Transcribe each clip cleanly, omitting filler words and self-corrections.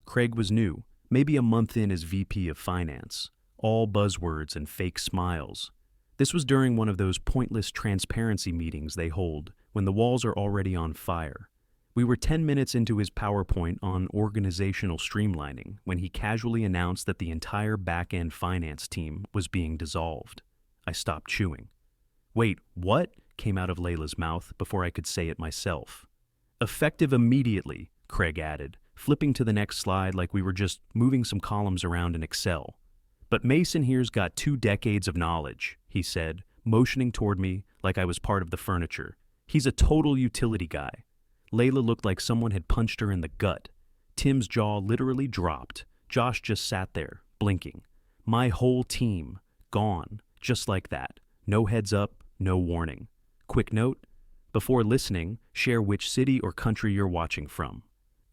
Craig was new, maybe a month in as VP of Finance. All buzzwords and fake smiles. This was during one of those pointless transparency meetings they hold when the walls are already on fire. We were 10 minutes into his PowerPoint on organizational streamlining when he casually announced that the entire back-end finance team was being dissolved. I stopped chewing. "Wait, what?" came out of Layla's mouth before I could say it myself. "Effective immediately," Craig added, flipping to the next slide like we were just moving some columns around in Excel. "But Mason here's got 2 decades of knowledge," he said, motioning toward me like I was part of the furniture. "He's a total utility guy." Layla looked like someone had punched her in the gut. Tim's jaw literally dropped. Josh just sat there, blinking. My whole team, gone, just like that. No heads up, no warning. Quick note, before listening, share which city or country you're watching from.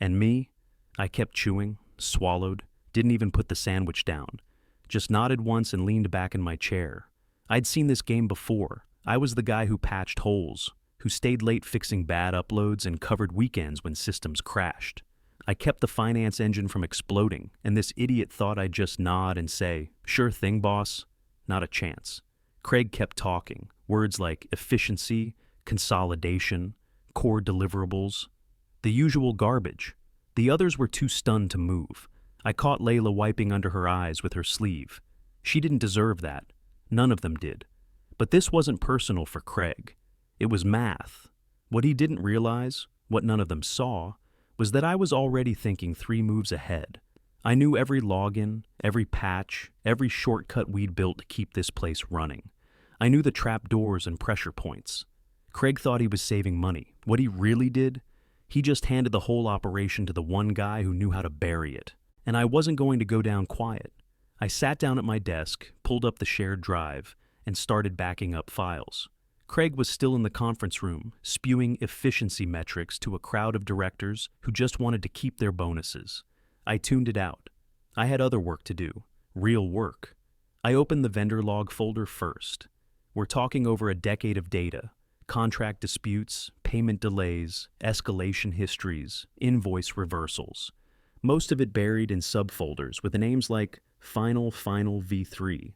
And me? I kept chewing, swallowed, didn't even put the sandwich down. Just nodded once and leaned back in my chair. I'd seen this game before. I was the guy who patched holes, who stayed late fixing bad uploads and covered weekends when systems crashed. I kept the finance engine from exploding, and this idiot thought I'd just nod and say, "Sure thing, boss." Not a chance. Craig kept talking, words like efficiency, consolidation, core deliverables, the usual garbage. The others were too stunned to move. I caught Layla wiping under her eyes with her sleeve. She didn't deserve that. None of them did. But this wasn't personal for Craig. It was math. What he didn't realize, what none of them saw, was that I was already thinking 3 moves ahead. I knew every login, every patch, every shortcut we'd built to keep this place running. I knew the trap doors and pressure points. Craig thought he was saving money. What he really did? He just handed the whole operation to the one guy who knew how to bury it. And I wasn't going to go down quiet. I sat down at my desk, pulled up the shared drive, and started backing up files. Craig was still in the conference room, spewing efficiency metrics to a crowd of directors who just wanted to keep their bonuses. I tuned it out. I had other work to do. Real work. I opened the vendor log folder first. We're talking over a decade of data. Contract disputes, payment delays, escalation histories, invoice reversals. Most of it buried in subfolders with names like Final V3.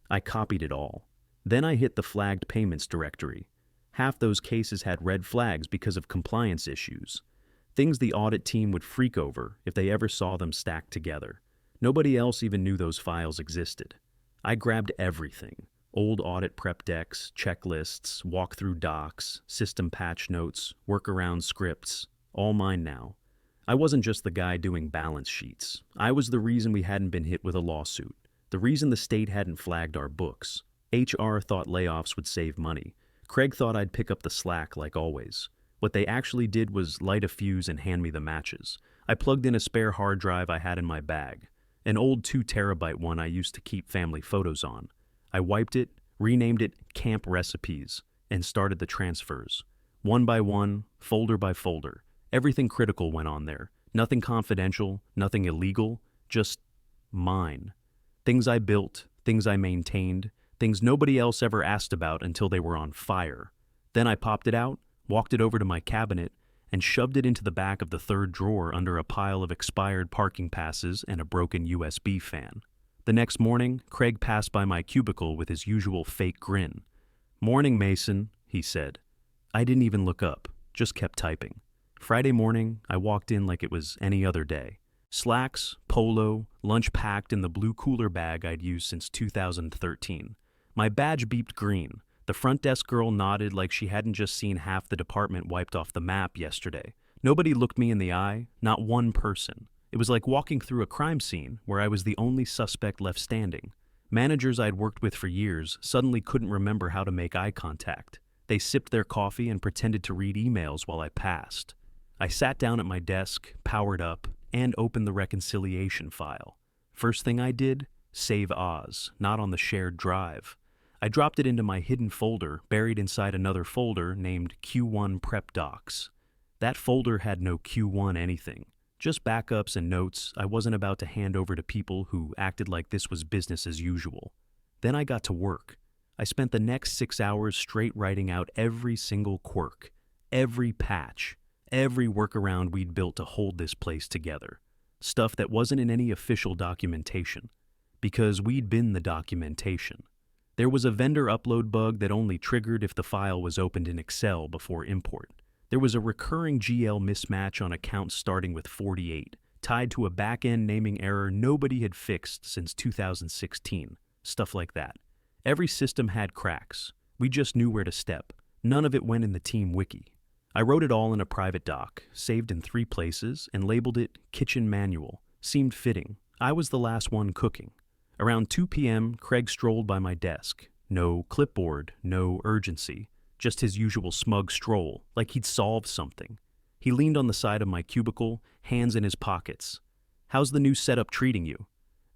I copied it all. Then I hit the flagged payments directory. Half those cases had red flags because of compliance issues. Things the audit team would freak over if they ever saw them stacked together. Nobody else even knew those files existed. I grabbed everything. Old audit prep decks, checklists, walkthrough docs, system patch notes, workaround scripts, all mine now. I wasn't just the guy doing balance sheets. I was the reason we hadn't been hit with a lawsuit. The reason the state hadn't flagged our books. HR thought layoffs would save money. Craig thought I'd pick up the slack like always. What they actually did was light a fuse and hand me the matches. I plugged in a spare hard drive I had in my bag, an old 2-terabyte one I used to keep family photos on. I wiped it, renamed it Camp Recipes, and started the transfers. One by one, folder by folder. Everything critical went on there. Nothing confidential, nothing illegal, just mine. Things I built, things I maintained, things nobody else ever asked about until they were on fire. Then I popped it out, walked it over to my cabinet, and shoved it into the back of the 3rd drawer under a pile of expired parking passes and a broken USB fan. The next morning, Craig passed by my cubicle with his usual fake grin. "Morning, Mason," he said. I didn't even look up, just kept typing. Friday morning, I walked in like it was any other day. Slacks, polo, lunch packed in the blue cooler bag I'd used since 2013. My badge beeped green. The front desk girl nodded like she hadn't just seen half the department wiped off the map yesterday. Nobody looked me in the eye, not one person. It was like walking through a crime scene where I was the only suspect left standing. Managers I'd worked with for years suddenly couldn't remember how to make eye contact. They sipped their coffee and pretended to read emails while I passed. I sat down at my desk, powered up, and opened the reconciliation file. First thing I did, save Oz, not on the shared drive. I dropped it into my hidden folder, buried inside another folder named Q1 Prep Docs. That folder had no Q1 anything, just backups and notes I wasn't about to hand over to people who acted like this was business as usual. Then I got to work. I spent the next 6 hours straight writing out every single quirk, every patch, every workaround we'd built to hold this place together. stuff that wasn't in any official documentation, because we'd been the documentation. There was a vendor upload bug that only triggered if the file was opened in Excel before import. There was a recurring GL mismatch on accounts starting with 48, tied to a back-end naming error nobody had fixed since 2016. Stuff like that. Every system had cracks. We just knew where to step. None of it went in the team wiki. I wrote it all in a private doc, saved in 3 places, and labeled it Kitchen Manual. Seemed fitting. I was the last one cooking. Around 2 p.m., Craig strolled by my desk. No clipboard, no urgency. Just his usual smug stroll, like he'd solved something. He leaned on the side of my cubicle, hands in his pockets. "How's the new setup treating you?"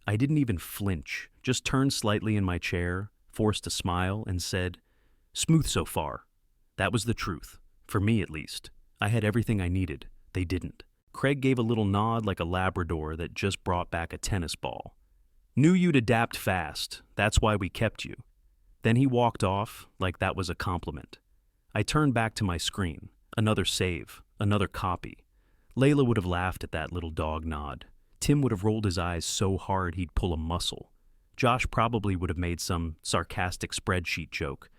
I didn't even flinch, just turned slightly in my chair, forced a smile, and said, "Smooth so far." That was the truth. For me, at least. I had everything I needed. They didn't. Craig gave a little nod like a Labrador that just brought back a tennis ball. "Knew you'd adapt fast. That's why we kept you." Then he walked off like that was a compliment. I turned back to my screen. Another save. Another copy. Layla would have laughed at that little dog nod. Tim would have rolled his eyes so hard he'd pull a muscle. Josh probably would have made some sarcastic spreadsheet joke.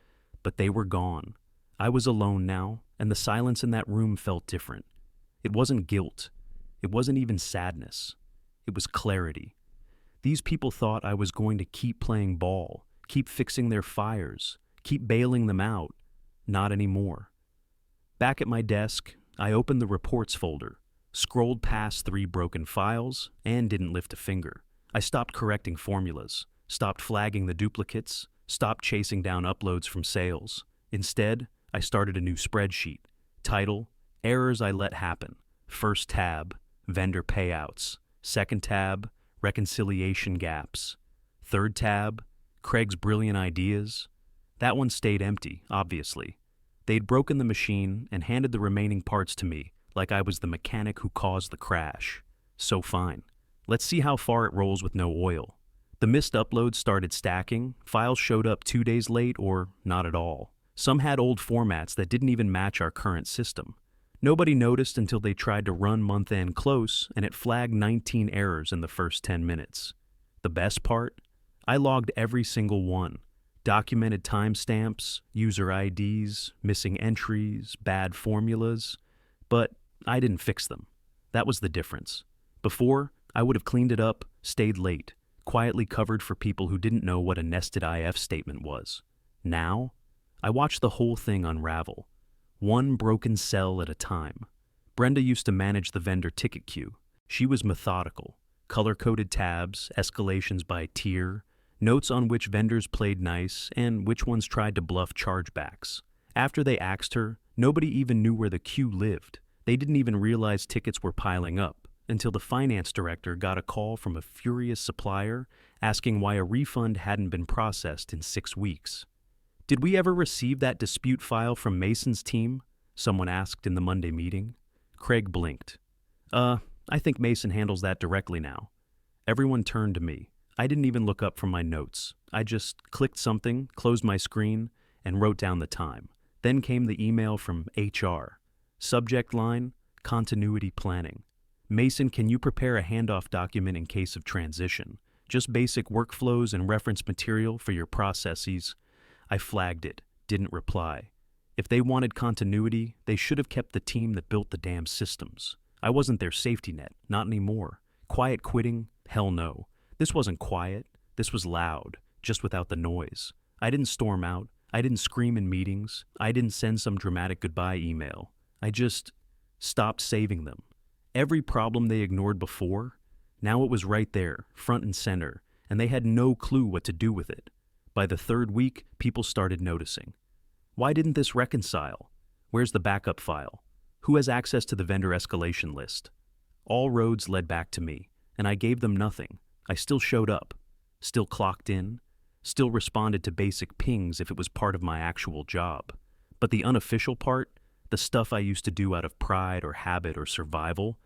But they were gone. I was alone now, and the silence in that room felt different. It wasn't guilt. It wasn't even sadness. It was clarity. These people thought I was going to keep playing ball, keep fixing their fires, keep bailing them out. Not anymore. Back at my desk, I opened the reports folder, scrolled past 3 broken files, and didn't lift a finger. I stopped correcting formulas, stopped flagging the duplicates, stopped chasing down uploads from sales. Instead, I started a new spreadsheet. Title, Errors I Let Happen. First tab, Vendor Payouts. Second tab, Reconciliation Gaps. Third tab, Craig's Brilliant Ideas. That one stayed empty, obviously. They'd broken the machine and handed the remaining parts to me, like I was the mechanic who caused the crash. So fine. Let's see how far it rolls with no oil. The missed uploads started stacking, files showed up 2 days late or not at all. Some had old formats that didn't even match our current system. Nobody noticed until they tried to run month-end close, and it flagged 19 errors in the first 10 minutes. The best part? I logged every single one. Documented timestamps, user IDs, missing entries, bad formulas. But I didn't fix them. That was the difference. Before, I would have cleaned it up, stayed late, quietly covered for people who didn't know what a nested IF statement was. Now, I watched the whole thing unravel, one broken cell at a time. Brenda used to manage the vendor ticket queue. She was methodical, color-coded tabs, escalations by tier, notes on which vendors played nice and which ones tried to bluff chargebacks. After they axed her, nobody even knew where the queue lived. They didn't even realize tickets were piling up until the finance director got a call from a furious supplier asking why a refund hadn't been processed in 6 weeks. "Did we ever receive that dispute file from Mason's team?" someone asked in the Monday meeting. Craig blinked. I think Mason handles that directly now." Everyone turned to me. I didn't even look up from my notes. I just clicked something, closed my screen, and wrote down the time. Then came the email from HR. Subject line, Continuity Planning. "Mason, can you prepare a handoff document in case of transition? Just basic workflows and reference material for your processes." I flagged it, didn't reply. If they wanted continuity, they should have kept the team that built the damn systems. I wasn't their safety net, not anymore. Quiet quitting? Hell no. This wasn't quiet. This was loud, just without the noise. I didn't storm out. I didn't scream in meetings. I didn't send some dramatic goodbye email. I just stopped saving them. Every problem they ignored before, now it was right there, front and center, and they had no clue what to do with it. By the 3rd week, people started noticing. Why didn't this reconcile? Where's the backup file? Who has access to the vendor escalation list? All roads led back to me, and I gave them nothing. I still showed up, still clocked in, still responded to basic pings if it was part of my actual job. But the unofficial part, the stuff I used to do out of pride or habit or survival,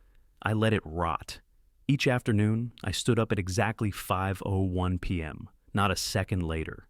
I let it rot. Each afternoon, I stood up at exactly 5:01 p.m., not a second later.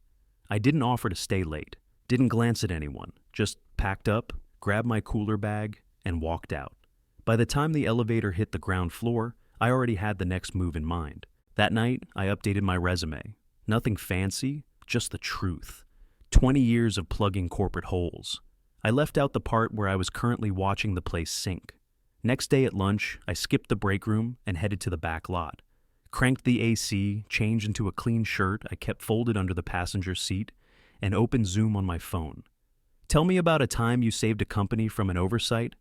I didn't offer to stay late, didn't glance at anyone, just packed up, grabbed my cooler bag, and walked out. By the time the elevator hit the ground floor, I already had the next move in mind. That night, I updated my resume. Nothing fancy, just the truth. 20 years of plugging corporate holes. I left out the part where I was currently watching the place sink. Next day at lunch, I skipped the break room and headed to the back lot. Cranked the AC, changed into a clean shirt I kept folded under the passenger seat, and opened Zoom on my phone. Tell me about a time you saved a company from an oversight?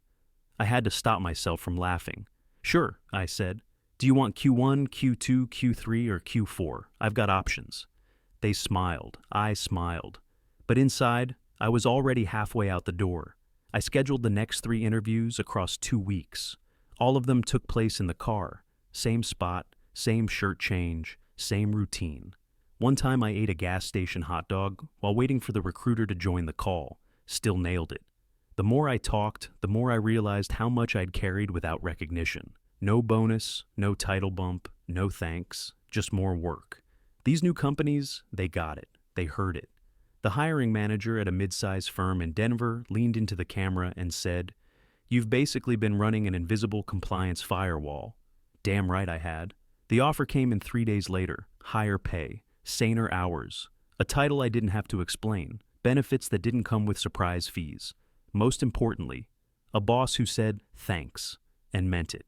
I had to stop myself from laughing. Sure, I said. Do you want Q1, Q2, Q3, or Q4? I've got options. They smiled. I smiled. But inside, I was already halfway out the door. I scheduled the next 3 interviews across 2 weeks. All of them took place in the car. Same spot, same shirt change, same routine. One time I ate a gas station hot dog while waiting for the recruiter to join the call. Still nailed it. The more I talked, the more I realized how much I'd carried without recognition. No bonus, no title bump, no thanks, just more work. These new companies, they got it. They heard it. The hiring manager at a mid-size firm in Denver leaned into the camera and said, "You've basically been running an invisible compliance firewall." Damn right I had. The offer came in 3 days later. Higher pay, saner hours, a title I didn't have to explain, benefits that didn't come with surprise fees. Most importantly, a boss who said thanks and meant it.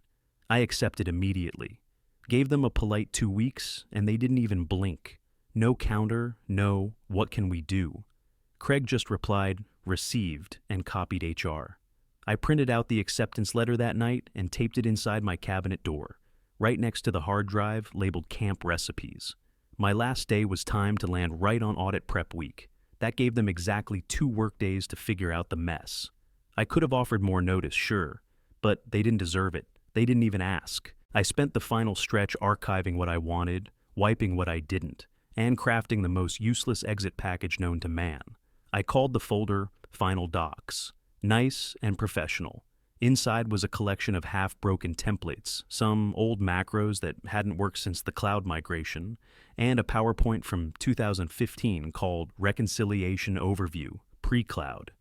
I accepted immediately. Gave them a polite 2 weeks, and they didn't even blink. No counter, no, what can we do? Craig just replied, received, and copied HR. I printed out the acceptance letter that night and taped it inside my cabinet door, right next to the hard drive labeled camp recipes. My last day was timed to land right on audit prep week. That gave them exactly 2 work days to figure out the mess. I could have offered more notice, sure, but they didn't deserve it. They didn't even ask. I spent the final stretch archiving what I wanted, wiping what I didn't, and crafting the most useless exit package known to man. I called the folder Final Docs. Nice and professional. Inside was a collection of half-broken templates, some old macros that hadn't worked since the cloud migration, and a PowerPoint from 2015 called Reconciliation Overview, Pre-Cloud.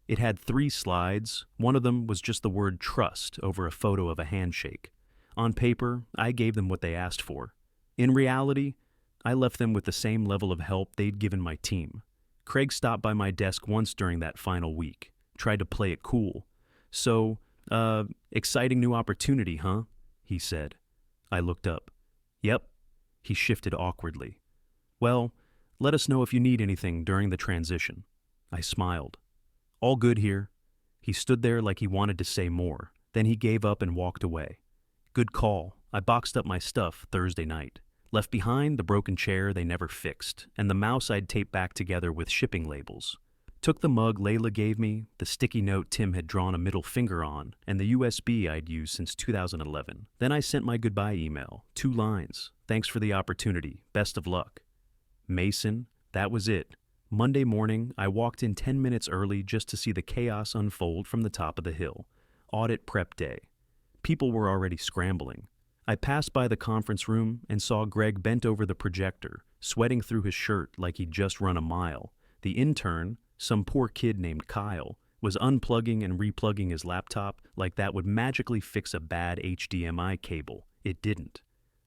It had 3 slides. One of them was just the word trust over a photo of a handshake. On paper, I gave them what they asked for. In reality, I left them with the same level of help they'd given my team. Craig stopped by my desk once during that final week, tried to play it cool. So, exciting new opportunity, huh? He said. I looked up. Yep. He shifted awkwardly. Well, let us know if you need anything during the transition. I smiled. All good here. He stood there like he wanted to say more. Then he gave up and walked away. Good call. I boxed up my stuff Thursday night. Left behind the broken chair they never fixed, and the mouse I'd taped back together with shipping labels. Took the mug Layla gave me, the sticky note Tim had drawn a middle finger on, and the USB I'd used since 2011. Then I sent my goodbye email. 2 lines. Thanks for the opportunity. Best of luck. Mason, that was it. Monday morning, I walked in 10 minutes early just to see the chaos unfold from the top of the hill. Audit prep day. People were already scrambling. I passed by the conference room and saw Greg bent over the projector, sweating through his shirt like he'd just run a mile. The intern, some poor kid named Kyle, was unplugging and replugging his laptop like that would magically fix a bad HDMI cable. It didn't.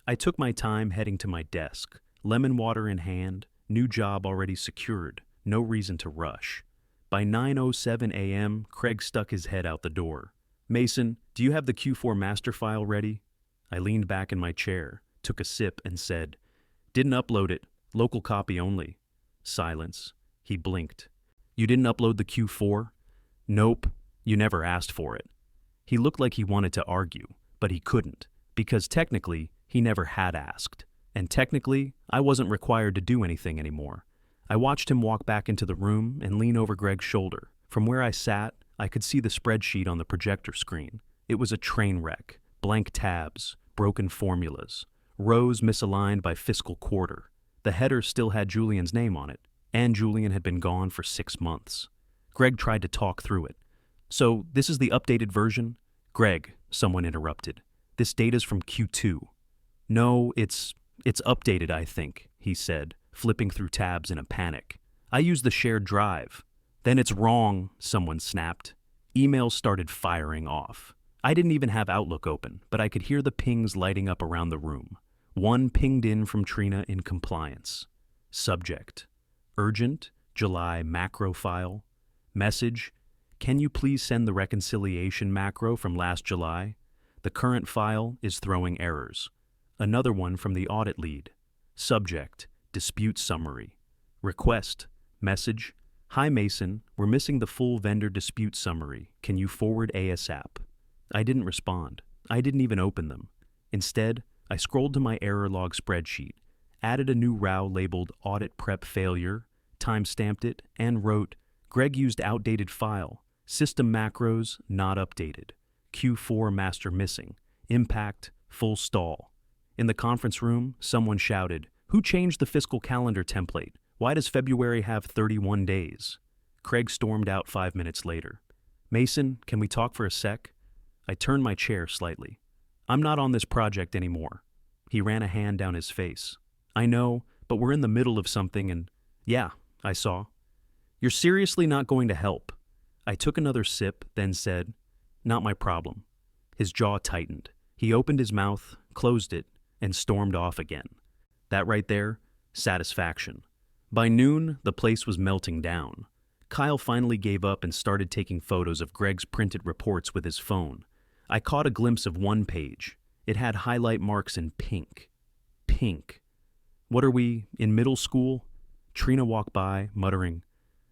I took my time heading to my desk, lemon water in hand, new job already secured, no reason to rush. By 9:07 a.m., Craig stuck his head out the door. Mason, do you have the Q4 master file ready? I leaned back in my chair, took a sip, and said, Didn't upload it, local copy only. Silence. He blinked. You didn't upload the Q4? Nope, you never asked for it. He looked like he wanted to argue, but he couldn't, because technically, he never had asked. And technically, I wasn't required to do anything anymore. I watched him walk back into the room and lean over Greg's shoulder. From where I sat, I could see the spreadsheet on the projector screen. It was a train wreck, blank tabs, broken formulas, rows misaligned by fiscal quarter. The header still had Julian's name on it, and Julian had been gone for 6 months. Greg tried to talk through it. So, this is the updated version? Greg, someone interrupted. This data's from Q2. No, it's updated, I think, he said, flipping through tabs in a panic. I used the shared drive. Then it's wrong, someone snapped. Emails started firing off. I didn't even have Outlook open, but I could hear the pings lighting up around the room. One pinged in from Trina in compliance. Subject: urgent, July macro file. Message: can you please send the reconciliation macro from last July? The current file is throwing errors. Another one from the audit lead. Subject: dispute summary. Request: message: hi Mason, we're missing the full vendor dispute summary. Can you forward ASAP? I didn't respond. I didn't even open them. Instead, I scrolled to my error log spreadsheet, added a new row labeled audit prep failure, time-stamped it, and wrote, Greg used outdated file, system macros not updated, Q4 master missing, impact full stall. In the conference room, someone shouted, who changed the fiscal calendar template? Why does February have 31 days? Craig stormed out 5 minutes later. Mason, can we talk for a sec? I turned my chair slightly. I'm not on this project anymore. He ran a hand down his face. I know, but we're in the middle of something and, yeah, I saw. You're seriously not going to help. I took another sip, then said, not my problem. His jaw tightened. He opened his mouth, closed it, and stormed off again. That right there, satisfaction. By noon, the place was melting down. Kyle finally gave up and started taking photos of Greg's printed reports with his phone. I caught a glimpse of one page. It had highlight marks in pink. Pink. What are we, in middle school? Trina walked by, muttering,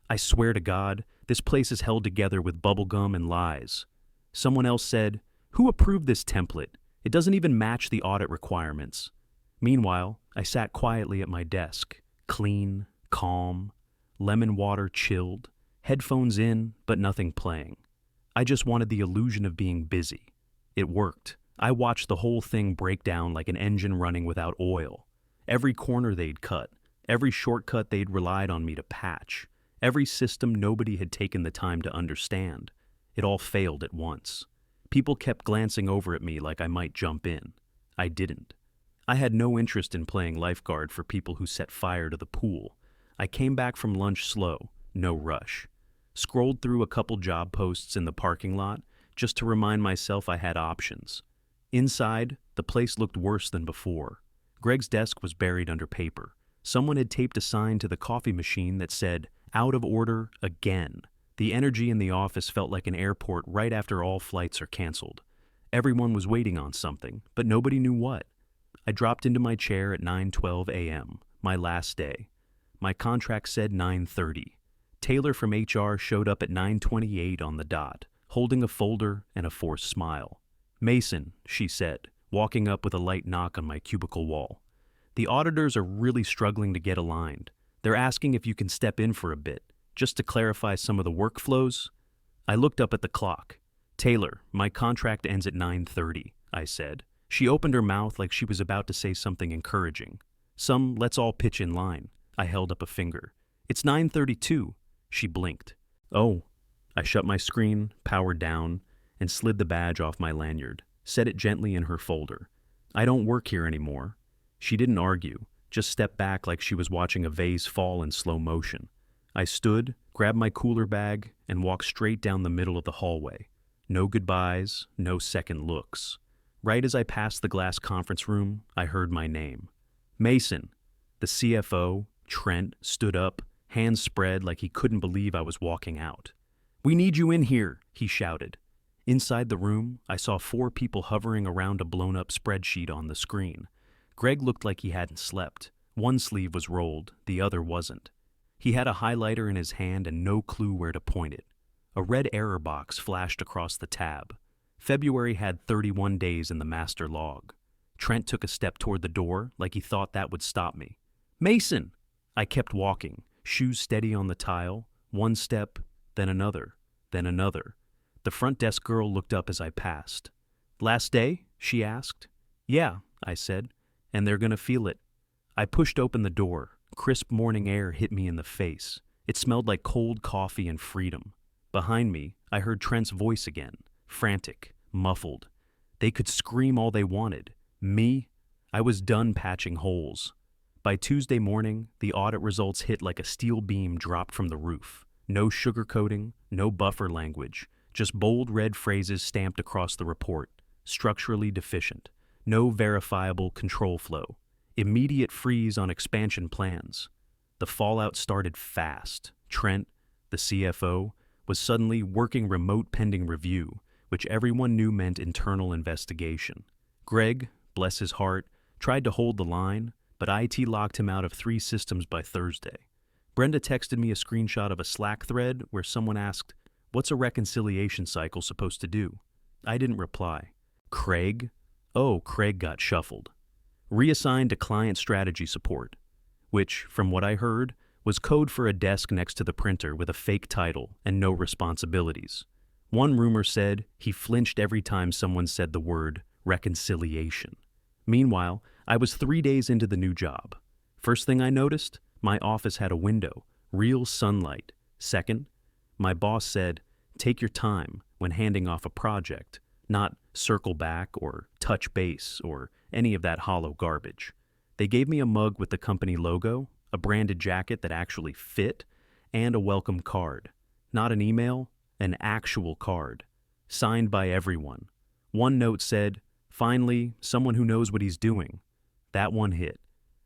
I swear to God, this place is held together with bubblegum and lies. Someone else said, who approved this template? It doesn't even match the audit requirements. Meanwhile, I sat quietly at my desk, clean, calm, lemon water chilled, headphones in, but nothing playing. I just wanted the illusion of being busy. It worked. I watched the whole thing break down like an engine running without oil. Every corner they'd cut, every shortcut they'd relied on me to patch, every system nobody had taken the time to understand. It all failed at once. People kept glancing over at me like I might jump in. I didn't. I had no interest in playing lifeguard for people who set fire to the pool. I came back from lunch slow, no rush. Scrolled through a couple job posts in the parking lot just to remind myself I had options. Inside, the place looked worse than before. Greg's desk was buried under paper. Someone had taped a sign to the coffee machine that said, out of order again. The energy in the office felt like an airport right after all flights are canceled. Everyone was waiting on something, but nobody knew what. I dropped into my chair at 9:12 a.m., my last day. My contract said 9:30. Taylor from HR showed up at 9:28 on the dot, holding a folder and a forced smile. Mason, she said, walking up with a light knock on my cubicle wall. The auditors are really struggling to get aligned. They're asking if you can step in for a bit, just to clarify some of the workflows. I looked up at the clock. Taylor, my contract ends at 9:30, I said. She opened her mouth like she was about to say something encouraging. Some let's all pitch in line. I held up a finger. It's 9:32. She blinked. Oh. I shut my screen, powered down, and slid the badge off my lanyard, set it gently in her folder. I don't work here anymore. She didn't argue, just stepped back like she was watching a vase fall in slow motion. I stood, grabbed my cooler bag, and walked straight down the middle of the hallway. No goodbyes, no second looks. Right as I passed the glass conference room, I heard my name. Mason. The CFO, Trent, stood up, hands spread like he couldn't believe I was walking out. We need you in here, he shouted. Inside the room, I saw 4 people hovering around a blown-up spreadsheet on the screen. Greg looked like he hadn't slept. One sleeve was rolled, the other wasn't. He had a highlighter in his hand and no clue where to point it. A red error box flashed across the tab. February had 31 days in the master log. Trent took a step toward the door like he thought that would stop me. Mason! I kept walking, shoes steady on the tile, one step, then another, then another. The front desk girl looked up as I passed. Last day? She asked. Yeah, I said, and they're gonna feel it. I pushed open the door. Crisp morning air hit me in the face. It smelled like cold coffee and freedom. Behind me, I heard Trent's voice again, frantic, muffled. They could scream all they wanted. Me? I was done patching holes. By Tuesday morning, the audit results hit like a steel beam dropped from the roof. No sugarcoating, no buffer language, Just bold red phrases stamped across the report. Structurally deficient. No verifiable control flow. Immediate freeze on expansion plans. The fallout started fast. Trent, the CFO, was suddenly working remote pending review, which everyone knew meant internal investigation. Greg, bless his heart, tried to hold the line, but IT locked him out of 3 systems by Thursday. Brenda texted me a screenshot of a Slack thread where someone asked, "What's a reconciliation cycle supposed to do?" I didn't reply. Craig? Oh, Craig got shuffled. Reassigned to client strategy support, which, from what I heard, was code for a desk next to the printer with a fake title and no responsibilities. One rumor said he flinched every time someone said the word reconciliation. Meanwhile, I was 3 days into the new job. First thing I noticed, my office had a window, real sunlight. Second, my boss said, "Take your time" when handing off a project, not circle back or touch base or any of that hollow garbage. They gave me a mug with the company logo, a branded jacket that actually fit, and a welcome card. Not an email, an actual card, signed by everyone. One note said, "Finally, someone who knows what he's doing." That one hit.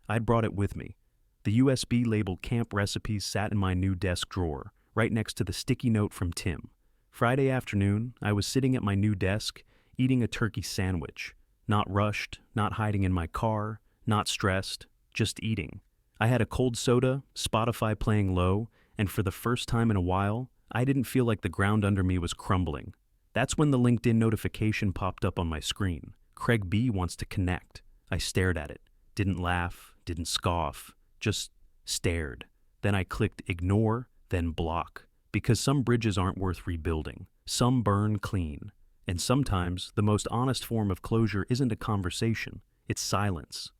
I'd brought it with me. The USB labeled camp recipes sat in my new desk drawer, right next to the sticky note from Tim. Friday afternoon, I was sitting at my new desk, eating a turkey sandwich. Not rushed, not hiding in my car, not stressed, just eating. I had a cold soda, Spotify playing low, and for the first time in a while, I didn't feel like the ground under me was crumbling. That's when the LinkedIn notification popped up on my screen. Craig B. wants to connect. I stared at it. Didn't laugh, didn't scoff, just stared. Then I clicked ignore, then block. Because some bridges aren't worth rebuilding. Some burn clean. And sometimes the most honest form of closure isn't a conversation, it's silence.